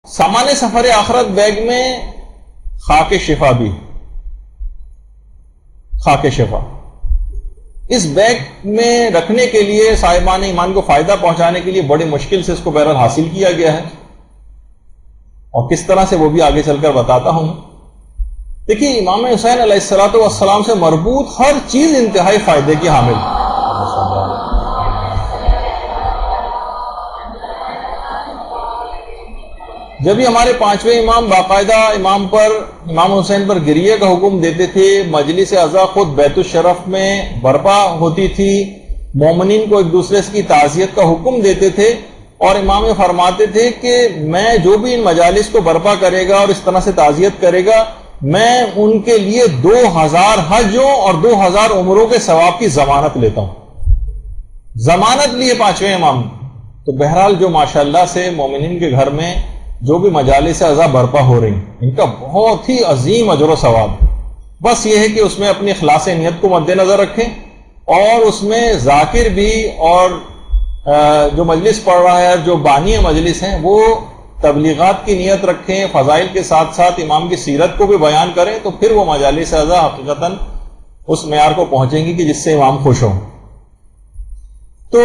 سامان سفر آخرت بیگ میں خاک شفا بھی، خاک شفا اس بیگ میں رکھنے کے لیے صاحبان ایمان کو فائدہ پہنچانے کے لیے بڑی مشکل سے اس کو بہرحال حاصل کیا گیا ہے، اور کس طرح سے وہ بھی آگے چل کر بتاتا ہوں۔ دیکھیے امام حسین علیہ الصلوۃ والسلام سے مربوط ہر چیز انتہائی فائدے کی حامل۔ جب بھی ہمارے پانچویں امام باقاعدہ امام حسین پر گریے کا حکم دیتے تھے، مجلس عزا خود بیت الشرف میں برپا ہوتی تھی، مومنین کو ایک دوسرے کی تعزیت کا حکم دیتے تھے، اور امام فرماتے تھے کہ میں جو بھی ان مجالس کو برپا کرے گا اور اس طرح سے تعزیت کرے گا، میں ان کے لیے 2000 حجوں اور 2000 عمروں کے ثواب کی ضمانت لیتا ہوں۔ ضمانت لیے پانچویں امام۔ تو بہرحال جو ماشاءاللہ سے مومنین کے گھر میں جو بھی مجالس عزا برپا ہو رہی ہیں، ان کا بہت ہی عظیم اجر و ثواب۔ بس یہ ہے کہ اس میں اپنی اخلاص نیت کو مد نظر رکھیں، اور اس میں ذاکر بھی اور جو مجلس پڑھ رہا ہے، جو بانی مجلس ہیں، وہ تبلیغات کی نیت رکھیں، فضائل کے ساتھ ساتھ امام کی سیرت کو بھی بیان کریں، تو پھر وہ مجالس عزا حقیقتاً اس معیار کو پہنچیں گی کہ جس سے امام خوش ہوں۔ تو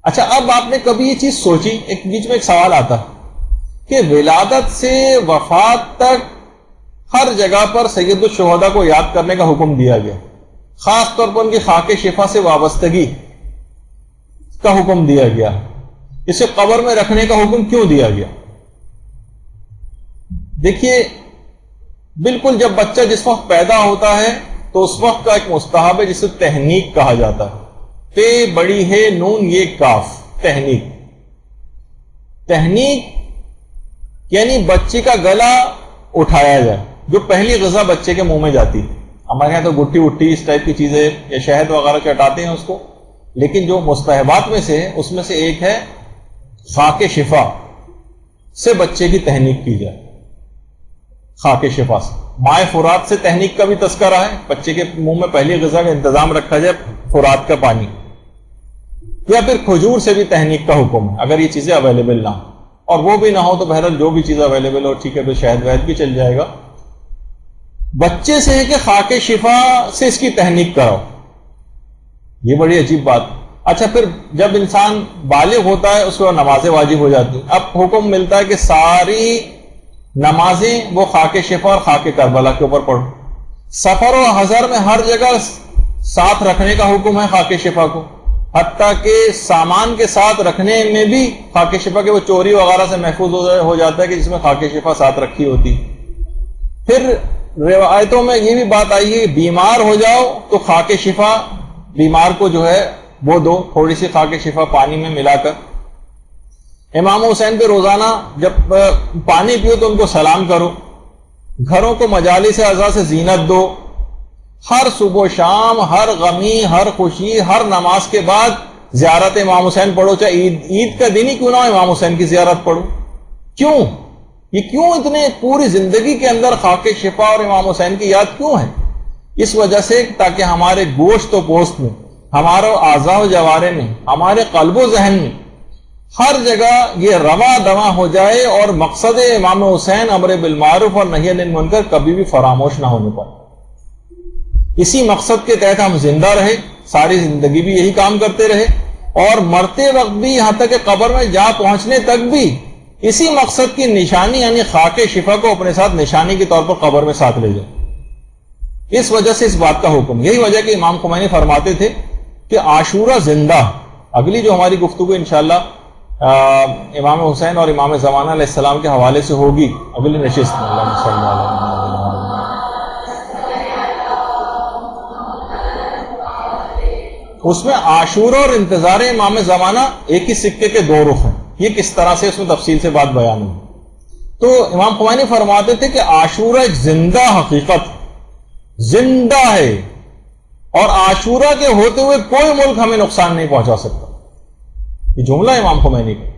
اچھا، اب آپ نے کبھی یہ چیز سوچی، ایک بیچ میں ایک سوال آتا کہ ولادت سے وفات تک ہر جگہ پر سید الشہداء کو یاد کرنے کا حکم دیا گیا، خاص طور پر ان کی خاک شفا سے وابستگی کا حکم دیا گیا، اسے قبر میں رکھنے کا حکم کیوں دیا گیا؟ دیکھیے، بالکل جب بچہ جس وقت پیدا ہوتا ہے تو اس وقت کا ایک مستحب ہے جسے تحنیک کہا جاتا ہے، پہ بڑی ہے نون یہ کاف، تحنیک۔ تحنیک یعنی بچے کا گلا اٹھایا جائے، جو پہلی غذا بچے کے منہ میں جاتی ہے۔ ہمارے یہاں تو گٹی وٹی اس ٹائپ کی چیزیں یا شہد وغیرہ چٹاتے ہیں اس کو، لیکن جو مستحبات میں سے اس میں سے ایک ہے خاک شفا سے بچے کی تحنیک کی جائے۔ خاک شفا سے، مائے فرات سے تحنیک کا بھی تذکرہ ہے، بچے کے منہ میں پہلی غذا کا انتظام رکھا جائے، فرات کا پانی، یا پھر کھجور سے بھی تحنیک کا حکم ہے اگر یہ چیزیں اویلیبل نہ ہوں، اور وہ بھی نہ ہو تو بہرحال جو بھی چیز اویلیبل ہو ٹھیک ہے، پھر شہد وہد بھی چل جائے گا۔ بچے سے ہے کہ خاک شفا سے اس کی تحنیک کراؤ، یہ بڑی عجیب بات۔ اچھا، پھر جب انسان بالغ ہوتا ہے اس کو نمازیں واجب ہو جاتی ہیں، اب حکم ملتا ہے کہ ساری نمازیں وہ خاک شفا اور خاک کربلا کے اوپر پڑھو۔ سفر و حضر میں ہر جگہ ساتھ رکھنے کا حکم ہے خاک شفا کو، حتیٰ کہ سامان کے ساتھ رکھنے میں بھی خاک شفا کے، وہ چوری وغیرہ سے محفوظ ہو جاتا ہے کہ جس میں خاک شفا ساتھ رکھی ہوتی۔ پھر روایتوں میں یہ بھی بات آئی ہے، بیمار ہو جاؤ تو خاک شفا بیمار کو جو ہے وہ دو، تھوڑی سی خاک شفا پانی میں ملا کر۔ امام حسین پہ روزانہ جب پانی پیو تو ان کو سلام کرو، گھروں کو مجالس عزا سے زینت دو، ہر صبح و شام، ہر غمی، ہر خوشی، ہر نماز کے بعد زیارت امام حسین پڑھو، چاہے عید کا دن ہی کیوں نہ ہو امام حسین کی زیارت پڑھو۔ کیوں یہ کیوں اتنے پوری زندگی کے اندر خاک شفا اور امام حسین کی یاد کیوں ہے؟ اس وجہ سے تاکہ ہمارے گوشت و پوست میں، ہمارے اعضاء و جوارے میں، ہمارے قلب و ذہن میں ہر جگہ یہ رواں دواں ہو جائے، اور مقصد امام حسین امر بالمعروف اور نہی عن المنکر کبھی بھی فراموش نہ ہونے پائے۔ اسی مقصد کے تحت ہم زندہ رہے، ساری زندگی بھی یہی کام کرتے رہے، اور مرتے وقت بھی، یہاں تک کہ قبر میں جا پہنچنے تک بھی اسی مقصد کی نشانی یعنی خاک شفا کو اپنے ساتھ نشانی کے طور پر قبر میں ساتھ لے جائے۔ اس وجہ سے اس بات کا حکم، یہی وجہ کہ امام خمینی فرماتے تھے کہ عاشورہ زندہ۔ اگلی جو ہماری گفتگو انشاءاللہ امام حسین اور امام زمانہ علیہ السلام کے حوالے سے ہوگی اگلی نشست میں۔ اللہم صلی اللہ علیہ وسلم۔ اس میں عاشورہ اور انتظار امام زمانہ ایک ہی سکے کے دو رخ ہیں، یہ کس طرح سے اس میں تفصیل سے بات بیان ہوئی۔ تو امام خمینی فرماتے تھے کہ عاشورہ ایک زندہ حقیقت، زندہ ہے، اور عاشورہ کے ہوتے ہوئے کوئی ملک ہمیں نقصان نہیں پہنچا سکتا، یہ جملہ امام خمینی کا۔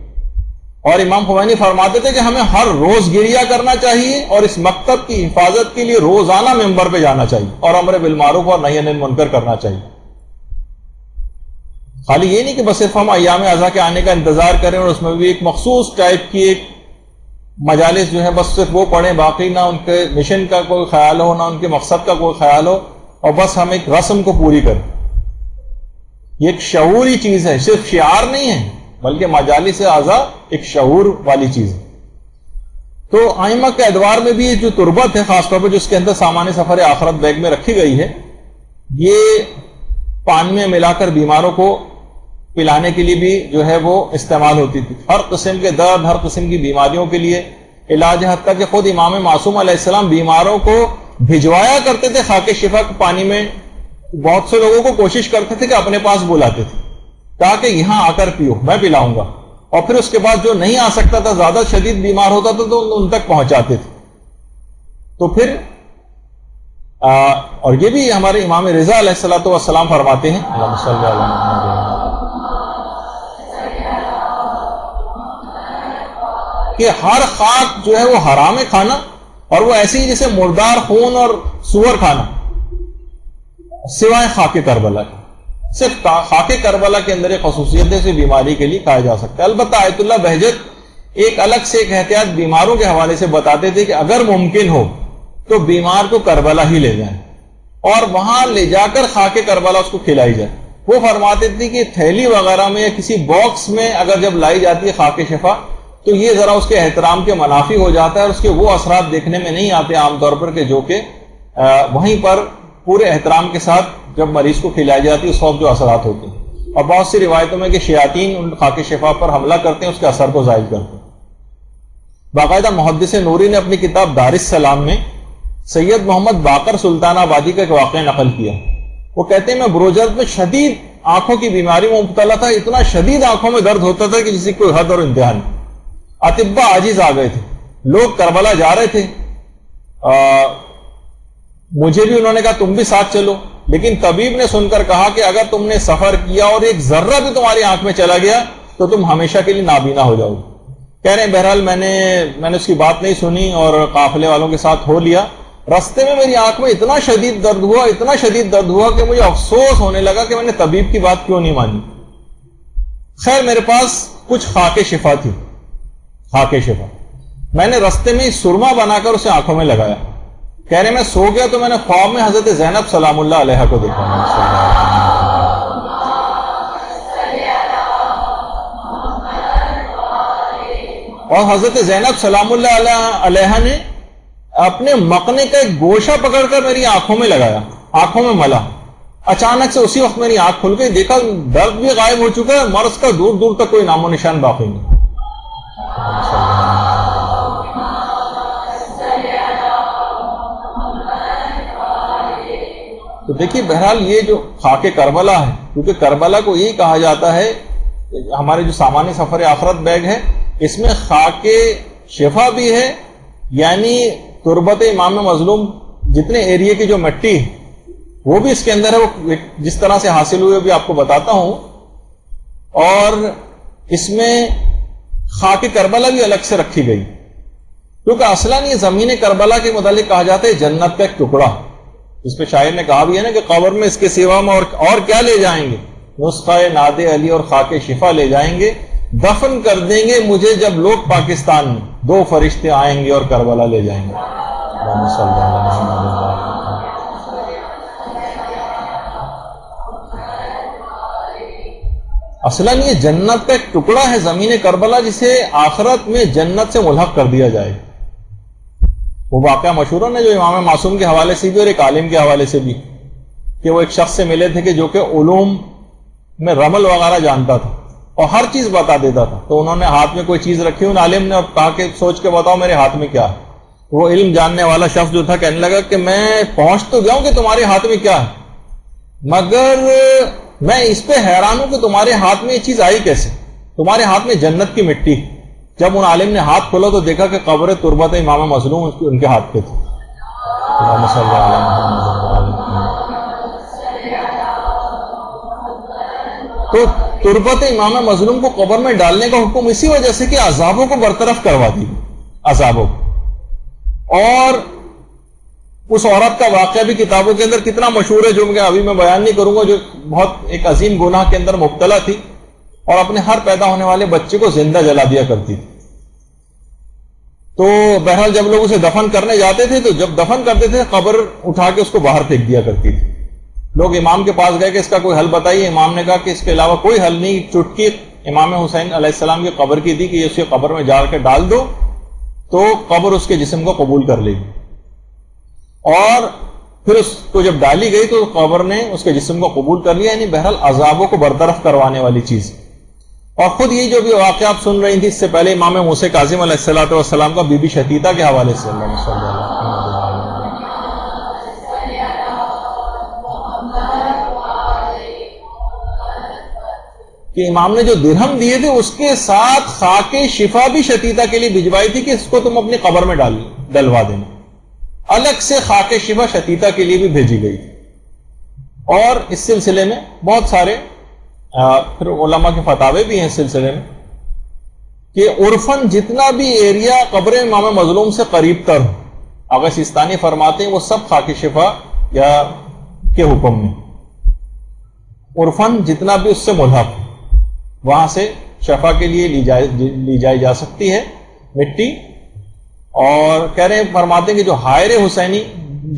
اور امام خمینی فرماتے تھے کہ ہمیں ہر روز گریہ کرنا چاہیے، اور اس مکتب کی حفاظت کے لیے روزانہ ممبر پہ جانا چاہیے، اور امر بالمعروف اور نہی عن المنکر کرنا چاہیے۔ خالی یہ نہیں کہ بس صرف ہم ایام عزا کے آنے کا انتظار کریں اور اس میں بھی ایک مخصوص ٹائپ کی ایک مجالس جو ہے بس صرف وہ پڑھیں، باقی نہ ان کے مشن کا کوئی خیال ہو، نہ ان کے مقصد کا کوئی خیال ہو، اور بس ہم ایک رسم کو پوری کریں. یہ ایک شعوری چیز ہے، صرف شعار نہیں ہے، بلکہ مجالس اعضاء ایک شعور والی چیز ہے. تو ائمہ کے ادوار میں بھی جو تربت ہے، خاص طور پر جو اس کے اندر سامان سفر آخرت بیگ میں رکھی گئی ہے، یہ پانی میں ملا کر بیماروں کو پلانے کے لیے بھی جو ہے وہ استعمال ہوتی تھی. ہر قسم کے درد، ہر قسم کی بیماریوں کے لیے علاج، حتیٰ کہ خود امام معصوم علیہ السلام بیماروں کو بھجوایا کرتے تھے خاک شفا پانی میں. بہت سے لوگوں کو کوشش کرتے تھے کہ اپنے پاس بلاتے تھے تاکہ یہاں آ کر پیو، میں پلاؤں گا. اور پھر اس کے بعد جو نہیں آ سکتا تھا، زیادہ شدید بیمار ہوتا تھا، تو ان تک پہنچاتے تھے. تو پھر اور یہ بھی ہمارے امام رضا علیہ الصلوۃ والسلام فرماتے ہیں، اللہم صلی علی محمد، کہ ہر خاک جو ہے وہ حرام کھانا، اور وہ ایسی ہی جیسے مردار خون اور سور کھانا، سوائے خاک کربلا کے. صرف خاک کربلا کے اندر ایک خصوصیت ہے، اسے بیماری کے لیے کھایا جا سکتا ہے. البتہ آیت اللہ بہجت ایک الگ سے ایک احتیاط بیماروں کے حوالے سے بتاتے تھے کہ اگر ممکن ہو تو بیمار کو کربلا ہی لے جائیں اور وہاں لے جا کر خاک کربلا اس کو کھلائی جائے. وہ فرماتے تھے کہ تھیلی وغیرہ میں یا کسی باکس میں اگر جب لائی جاتی ہے خاک شفا، تو یہ ذرا اس کے احترام کے منافی ہو جاتا ہے، اور اس کے وہ اثرات دیکھنے میں نہیں آتے عام طور پر کہ جو کہ وہیں پر پورے احترام کے ساتھ جب مریض کو کھلائی جاتی ہے اس وقت جو اثرات ہوتے ہیں. اور بہت سی روایتوں میں کہ شیاطین ان خاک شفا پر حملہ کرتے ہیں، اس کے اثر کو زائل کرتے ہیں. باقاعدہ محدث نوری نے اپنی کتاب دار السلام میں سید محمد باقر سلطان آبادی کا ایک واقعہ نقل کیا. وہ کہتے ہیں میں بروجرد میں شدید آنکھوں کی بیماری میں مبتلا تھا، اتنا شدید آنکھوں میں درد ہوتا تھا کہ جس کی کوئی حد اور انتہا نہیں. اطباء عاجز آ گئے تھے، لوگ کربلا جا رہے تھے، مجھے بھی انہوں نے کہا تم بھی ساتھ چلو، لیکن طبیب نے سن کر کہا کہ اگر تم نے سفر کیا اور ایک ذرہ بھی تمہاری آنکھ میں چلا گیا تو تم ہمیشہ کے لیے نابینا ہو جاؤ گے. کہہ رہے ہیں بہرحال میں نے اس کی بات نہیں سنی اور قافلے والوں کے ساتھ ہو لیا. رستے میں میری آنکھ میں اتنا شدید درد ہوا کہ مجھے افسوس ہونے لگا کہ میں نے طبیب کی بات کیوں نہیں مانی. خیر میرے پاس کچھ خاک شفا تھی، خاک شفا میں نے رستے میں سرما بنا کر اسے آنکھوں میں لگایا. کہہ رہے میں سو گیا تو میں نے خواب میں حضرت زینب سلام اللہ علیہ کو دیکھا. اور حضرت زینب سلام اللہ علیہ نے اپنے مقنے کا ایک گوشہ پکڑ کر میری آنکھوں میں لگایا، آنکھوں میں ملا. اچانک سے اسی وقت میری آنکھ کھل گئی، دیکھا درد بھی غائب ہو چکا ہے، مرض کا دور دور تک کوئی نام و نشان باقی نہیں. تو دیکھیے بہرحال یہ جو خاک کربلا ہے، کیونکہ کربلا کو یہی کہا جاتا ہے، ہمارے جو سامان سفر آخرت بیگ ہے اس میں خاک شفا بھی ہے، یعنی تربت امام مظلوم جتنے ایریے کی جو مٹی ہے وہ بھی اس کے اندر ہے، وہ جس طرح سے حاصل ہوئی بھی آپ کو بتاتا ہوں. اور اس میں خاک کربلا بھی الگ سے رکھی گئی، کیونکہ اصلاً یہ زمین کربلا کے متعلق کہا جاتا ہے جنت کا ایک ٹکڑا. اس پہ شاعر نے کہا بھی ہے نا کہ قبر میں اس کے سوا میں اور کیا لے جائیں گے، نسخہ ناد علی اور خاک شفا لے جائیں گے. دفن کر دیں گے مجھے جب لوگ پاکستان میں، دو فرشتے آئیں گے اور کربلا لے جائیں گے. اصلاً یہ جنت کا ایک ٹکڑا ہے زمین کربلا، جسے آخرت میں جنت سے ملحق کر دیا جائے. وہ واقعہ مشہور ہے نا جو امام معصوم کے حوالے سے بھی اور ایک عالم کے حوالے سے بھی، کہ وہ ایک شخص سے ملے تھے کہ جو کہ علوم میں رمل وغیرہ جانتا تھا اور ہر چیز بتا دیتا تھا. تو انہوں نے ہاتھ میں کوئی چیز رکھی، ان عالم نے کہا کہ سوچ کے بتاؤ میرے ہاتھ میں کیا ہے. وہ علم جاننے والا شخص جو تھا کہنے لگا کہ میں پہنچ تو گیا ہوں کہ تمہارے ہاتھ میں کیا ہے، مگر میں اس پہ حیران ہوں کہ تمہارے ہاتھ میں یہ چیز آئی کیسے. تمہارے ہاتھ میں جنت کی مٹی. جب ان عالم نے ہاتھ کھولا تو دیکھا کہ قبر تربت امام مظلوم ان کے ہاتھ پہ تھی. تو تربت امام مظلوم کو قبر میں ڈالنے کا حکم اسی وجہ سے کہ عذابوں کو برطرف کروا دی، عذابوں. اور اس عورت کا واقعہ بھی کتابوں کے اندر کتنا مشہور ہے، جو ابھی میں بیان نہیں کروں گا، جو بہت ایک عظیم گناہ کے اندر مبتلا تھی اور اپنے ہر پیدا ہونے والے بچے کو زندہ جلا دیا کرتی تھی. تو بہرحال جب لوگ اسے دفن کرنے جاتے تھے تو جب دفن کرتے تھے قبر اٹھا کے اس کو باہر پھینک دیا کرتی تھی. لوگ امام کے پاس گئے کہ اس کا کوئی حل بتائیے. امام نے کہا کہ اس کے علاوہ کوئی حل نہیں. چٹکی امام حسین علیہ السلام کی قبر کی تھی کہ اس کی قبر میں جا کے ڈال دو تو قبر اس کے جسم کو قبول کر لے گی. اور پھر اس کو جب ڈالی گئی تو قبر نے اس کے جسم کو قبول کر لیا. یعنی بہرحال عذابوں کو برطرف کروانے والی چیز. اور خود یہ جو بھی واقعہ آپ سن رہی تھی اس سے پہلے امام موسیٰ کاظم علیہ السلام کا بی بی شتیتہ کے حوالے سے کہ امام نے جو درہم دیے تھے اس کے ساتھ خاک شفا بھی شتیتہ کے لیے بھجوائی تھی کہ اس کو تم اپنی قبر میں ڈلوا دینا. الگ سے خاک شفا شتیتہ کے لیے بھی بھیجی گئی تھی. اور اس سلسلے میں بہت سارے پھر علماء کے فتاوے بھی ہیں اس سلسلے میں کہ عرفاً جتنا بھی ایریا قبر امام مظلوم سے قریب تر ہو, آغا سیستانی فرماتے ہیں وہ سب خاک شفا یا کے حکم میں عرفاً جتنا بھی اس سے ملحق وہاں سے شفا کے لیے لی جائی جا سکتی ہے مٹی. اور کہہ رہے ہیں فرماتے ہیں کہ جو حائر حسینی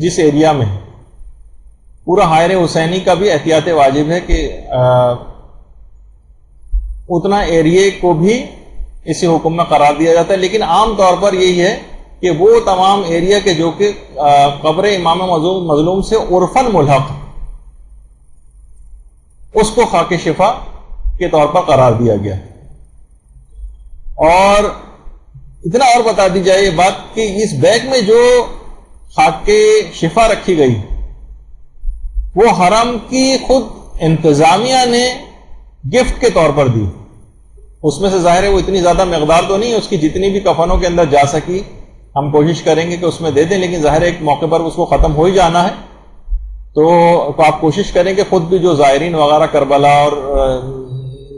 جس ایریا میں پورا حائر حسینی کا بھی احتیاط واجب ہے کہ اتنا ایریے کو بھی اسی حکم میں قرار دیا جاتا ہے. لیکن عام طور پر یہی ہے کہ وہ تمام ایریا کے جو کہ قبر امام مظلوم سے عرفاً ملحق اس کو خاک شفا کے طور پر قرار دیا گیا. اور اتنا اور بتا دی جائے یہ بات کہ اس بیگ میں جو خاک شفا رکھی گئی وہ حرم کی خود انتظامیہ نے گفٹ کے طور پر دی. اس میں سے ظاہر ہے وہ اتنی زیادہ مقدار تو نہیں, اس کی جتنی بھی کفنوں کے اندر جا سکی ہم کوشش کریں گے کہ اس میں دے دیں, لیکن ظاہر ایک موقع پر اس کو ختم ہو ہی جانا ہے. تو آپ کوشش کریں کہ خود بھی جو زائرین وغیرہ کربلا اور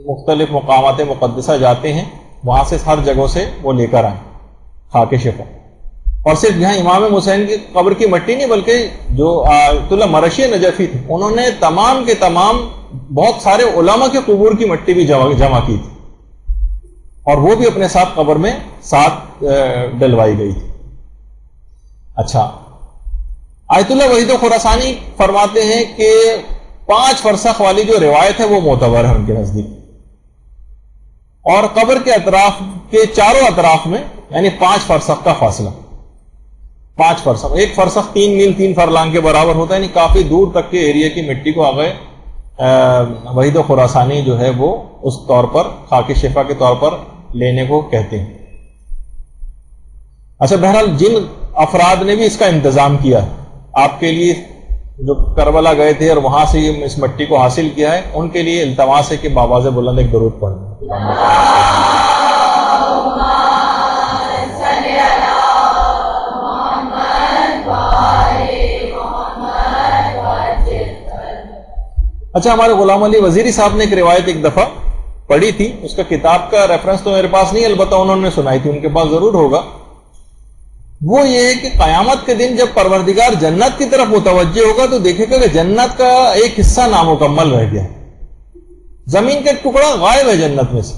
مختلف مقامات مقدسہ جاتے ہیں وہاں سے ہر جگہوں سے وہ لے کر آئیں خاک شفا. اور صرف یہاں امام حسین کی قبر کی مٹی نہیں بلکہ جو آیت اللہ مرشی نجفی تھے انہوں نے تمام کے تمام بہت سارے علماء کے قبور کی مٹی بھی جمع کی تھی اور وہ بھی اپنے ساتھ قبر میں ساتھ ڈلوائی گئی تھی. اچھا, آیت اللہ وحید خراسانی فرماتے ہیں کہ 5 فرسخ والی جو روایت ہے وہ معتبر ہے ان کے نزدیک. اور قبر کے اطراف کے چاروں اطراف میں یعنی 5 فرسخ کا فاصلہ, 5 فرسخ, 1 فرسخ 3 میل 3 فرلانگ کے برابر ہوتا ہے. یعنی کافی دور تک کے ایریا کی مٹی کو آگئے وحید خراسانی جو ہے وہ اس طور پر خاک شفا کے طور پر لینے کو کہتے ہیں. اچھا, بہرحال جن افراد نے بھی اس کا انتظام کیا آپ کے لیے جو کربلا گئے تھے اور وہاں سے اس مٹی کو حاصل کیا ہے ان کے لیے التماس ہے کہ بآواز بلند ایک درود پڑھیں. اچھا, ہمارے غلام علی وزیری صاحب نے ایک روایت ایک دفعہ پڑھی تھی, اس کا کتاب کا ریفرنس تو میرے پاس نہیں, البتہ انہوں نے سنائی تھی, ان کے پاس ضرور ہوگا. وہ یہ ہے کہ قیامت کے دن جب پروردگار جنت کی طرف متوجہ ہوگا تو دیکھے گا کہ جنت کا ایک حصہ نامکمل رہ گیا, زمین کا ایک ٹکڑا غائب ہے جنت میں سے.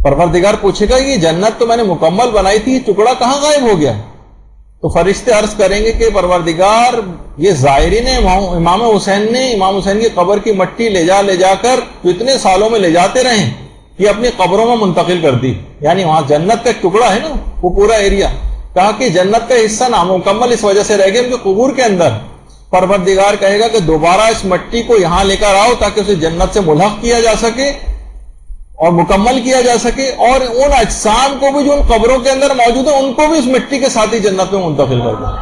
پروردگار پوچھے گا یہ جنت تو میں نے مکمل بنائی تھی, یہ ٹکڑا کہاں غائب ہو گیا؟ تو فرشتے عرض کریں گے کہ پروردگار یہ زائرین امام حسین نے امام حسین کی قبر کی مٹی لے جا کر جو اتنے سالوں میں لے جاتے رہے یہ اپنی قبروں میں منتقل کر دی. یعنی وہاں جنت کا ایک ٹکڑا ہے نا, وہ پورا ایریا, کہا کہ جنت کا حصہ نامکمل اس وجہ سے رہ گیا ان کے قبور کے اندر. پروردگار کہے گا کہ دوبارہ اس مٹی کو یہاں لے کر آؤ تاکہ اسے جنت سے ملحق کیا جا سکے اور مکمل کیا جا سکے, اور ان اجسام کو بھی جو ان قبروں کے اندر موجود ہیں ان کو بھی اس مٹی کے ساتھ ہی جنت میں منتقل کر دیں.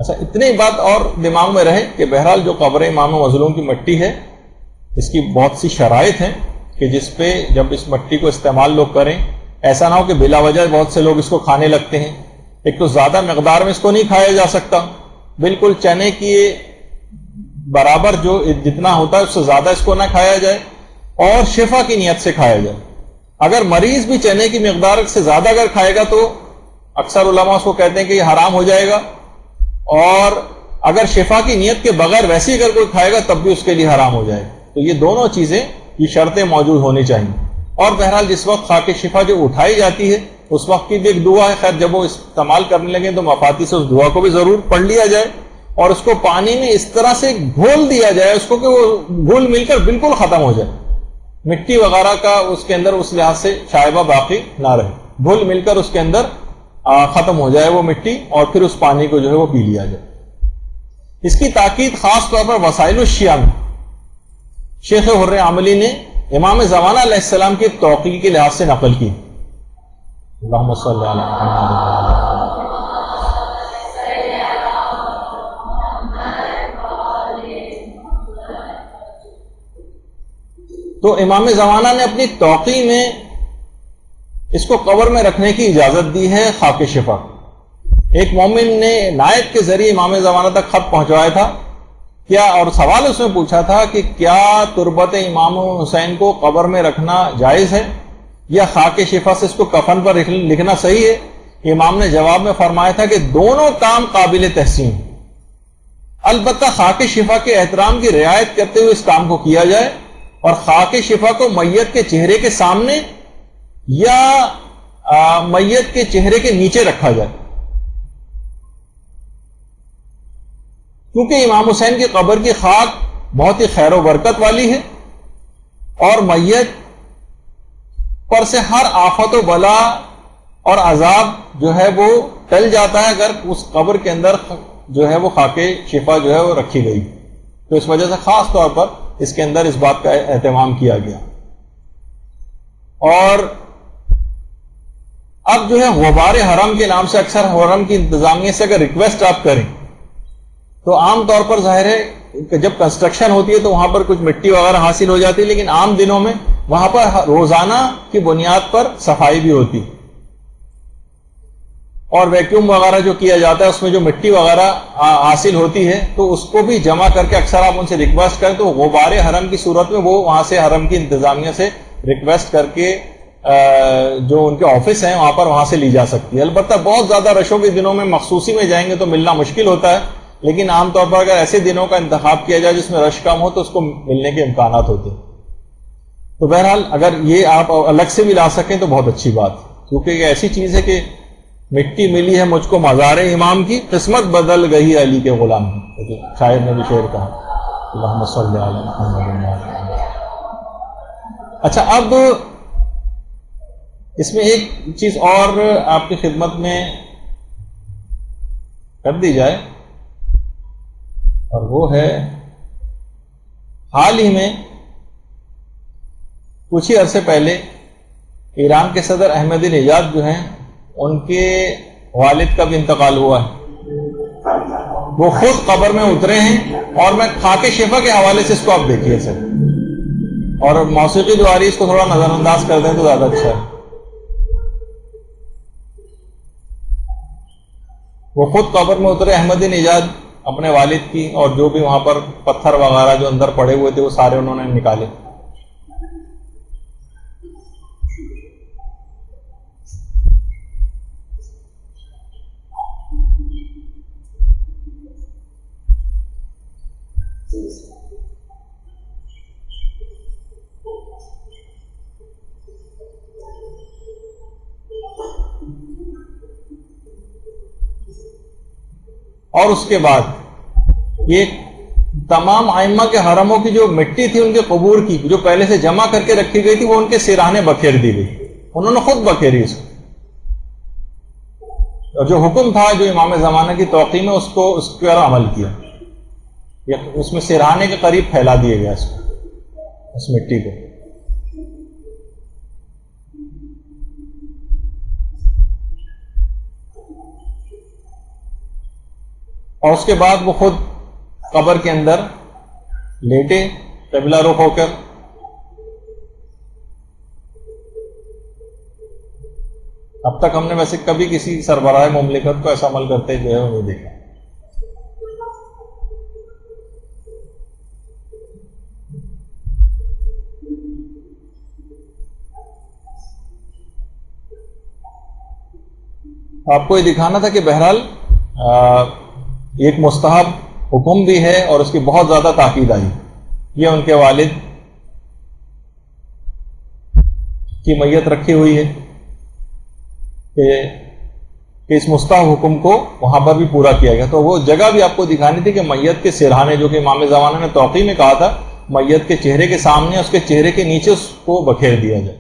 اچھا, اتنی بات اور دماغ میں رہے کہ بہرحال جو قبر امام مظلوم کی مٹی ہے اس کی بہت سی شرائط ہیں کہ جس پہ جب اس مٹی کو استعمال لوگ کریں ایسا نہ ہو کہ بلا وجہ بہت سے لوگ اس کو کھانے لگتے ہیں. ایک تو زیادہ مقدار میں اس کو نہیں کھایا جا سکتا, بالکل چنے کی برابر جو جتنا ہوتا ہے اس سے زیادہ اس کو نہ کھایا جائے, اور شفا کی نیت سے کھایا جائے. اگر مریض بھی چنے کی مقدار سے زیادہ اگر کھائے گا تو اکثر علماء اس کو کہتے ہیں کہ یہ حرام ہو جائے گا, اور اگر شفا کی نیت کے بغیر ویسے ہی اگر کوئی کھائے گا تب بھی اس کے لیے حرام ہو جائے گا. تو یہ دونوں چیزیں، یہ شرطیں موجود ہونی چاہیے. اور بہرحال جس وقت خاک شفا جو اٹھائی جاتی ہے اس وقت کی بھی ایک دعا ہے. خیر جب وہ استعمال کرنے لگے تو مفاتی سے اس دعا کو بھی ضرور پڑھ لیا جائے اور اس کو پانی میں اس طرح سے گھول دیا جائے اس کو کہ وہ گھل مل کر بالکل ختم ہو جائے، مٹی وغیرہ کا اس کے اندر اس لحاظ سے شائبہ باقی نہ رہے، گھل مل کر اس کے اندر ختم ہو جائے وہ مٹی، اور پھر اس پانی کو جو ہے وہ پی لیا جائے. اس کی تاکید خاص طور پر وسائل الشیعہ میں شیخ حر عملی نے امام زمانہ علیہ السلام کی توقیع کے لحاظ سے نقل کی. اللہم صلی علی محمد. تو امام زمانہ نے اپنی توقیع میں اس کو قبر میں رکھنے کی اجازت دی ہے خاک شفا. ایک مومن نے نائب کے ذریعے امام زمانہ تک خط پہنچوایا تھا کیا، اور سوال اس میں پوچھا تھا کہ کیا تربت امام حسین کو قبر میں رکھنا جائز ہے یا خاک شفا سے اس کو کفن پر لکھنا صحیح ہے. امام نے جواب میں فرمایا تھا کہ دونوں کام قابل تحسین، البتہ خاک شفا کے احترام کی رعایت کرتے ہوئے اس کام کو کیا جائے اور خاک شفا کو میت کے چہرے کے سامنے یا میت کے چہرے کے نیچے رکھا جائے، کیونکہ امام حسین کی قبر کی خاک بہت ہی خیر و برکت والی ہے اور میت پر سے ہر آفت و بلا اور عذاب جو ہے وہ ٹل جاتا ہے اگر اس قبر کے اندر جو ہے وہ خاک شفا جو ہے وہ رکھی گئی. تو اس وجہ سے خاص طور پر اس کے اندر اس بات کا اہتمام کیا گیا. اور اب جو ہے غبار حرم کے نام سے اکثر حرم کی انتظامیہ سے اگر ریکویسٹ آپ کریں تو عام طور پر ظاہر ہے کہ جب کنسٹرکشن ہوتی ہے تو وہاں پر کچھ مٹی وغیرہ حاصل ہو جاتی ہے، لیکن عام دنوں میں وہاں پر روزانہ کی بنیاد پر صفائی بھی ہوتی اور ویکیوم وغیرہ جو کیا جاتا ہے اس میں جو مٹی وغیرہ حاصل ہوتی ہے تو اس کو بھی جمع کر کے اکثر آپ ان سے ریکویسٹ کریں تو غبار حرم کی صورت میں وہ وہاں سے حرم کی انتظامیہ سے ریکویسٹ کر کے جو ان کے آفس ہیں وہاں پر وہاں سے لی جا سکتی ہے. البتہ بہت زیادہ رشوں کے دنوں میں مخصوصی میں جائیں گے تو ملنا مشکل ہوتا ہے، لیکن عام طور پر اگر ایسے دنوں کا انتخاب کیا جائے جس میں رش کم ہو تو اس کو ملنے کے امکانات ہوتے ہیں. تو بہرحال اگر یہ آپ الگ سے بھی لا سکیں تو بہت اچھی بات، کیونکہ یہ ایسی چیز ہے کہ مٹی ملی ہے مجھ کو مزار امام کی، قسمت بدل گئی علی کے غلام کی، شاعر نے بھی شعر کہا. اللہم صلی علی محمد. اچھا اب اس میں ایک چیز اور آپ کی خدمت میں کر دی جائے اور وہ ہے حال ہی میں کچھ ہی عرصے پہلے ایران کے صدر احمدی نژاد جو ہیں ان کے والد کا بھی انتقال ہوا ہے. وہ خود قبر میں اترے ہیں اور میں خاک شفا کے حوالے سے اس کو آپ دیکھیے سر، اور موسیقی جو آ رہی ہے اس کو تھوڑا نظر انداز کر دیں تو زیادہ اچھا ہے. وہ خود قبر میں اترے احمدی نژاد اپنے والد کی، اور جو بھی وہاں پر پتھر وغیرہ جو اندر پڑے ہوئے تھے وہ سارے انہوں نے نکالے. اور اس کے بعد یہ تمام ائمہ کے حرموں کی جو مٹی تھی ان کے قبور کی جو پہلے سے جمع کر کے رکھی گئی تھی وہ ان کے سرانے بکھیر دی گئی، انہوں نے خود بکھیری اس کو. اور جو حکم تھا جو امام زمانہ کی توقیع میں اس پر عمل کیا، اس میں سرانے کے قریب پھیلا دیا گیا اس کو، اس مٹی کو. اور اس کے بعد وہ خود قبر کے اندر لیٹے قبلہ رخ ہو کر. اب تک ہم نے ویسے کبھی کسی سربراہ مملکت کو ایسا عمل کرتے جو ہے وہ نہیں دیکھا. آپ کو یہ دکھانا تھا کہ بہرحال یہ ایک مستحب حکم بھی ہے اور اس کی بہت زیادہ تاکید آئی. یہ ان کے والد کی میت رکھی ہوئی ہے کہ اس مستحب حکم کو وہاں پر بھی پورا کیا گیا. تو وہ جگہ بھی آپ کو دکھانی تھی کہ میت کے سرہانے، جو کہ امام زمانہ نے توقیع میں کہا تھا، میت کے چہرے کے سامنے، اس کے چہرے کے نیچے اس کو بکھیر دیا جائے.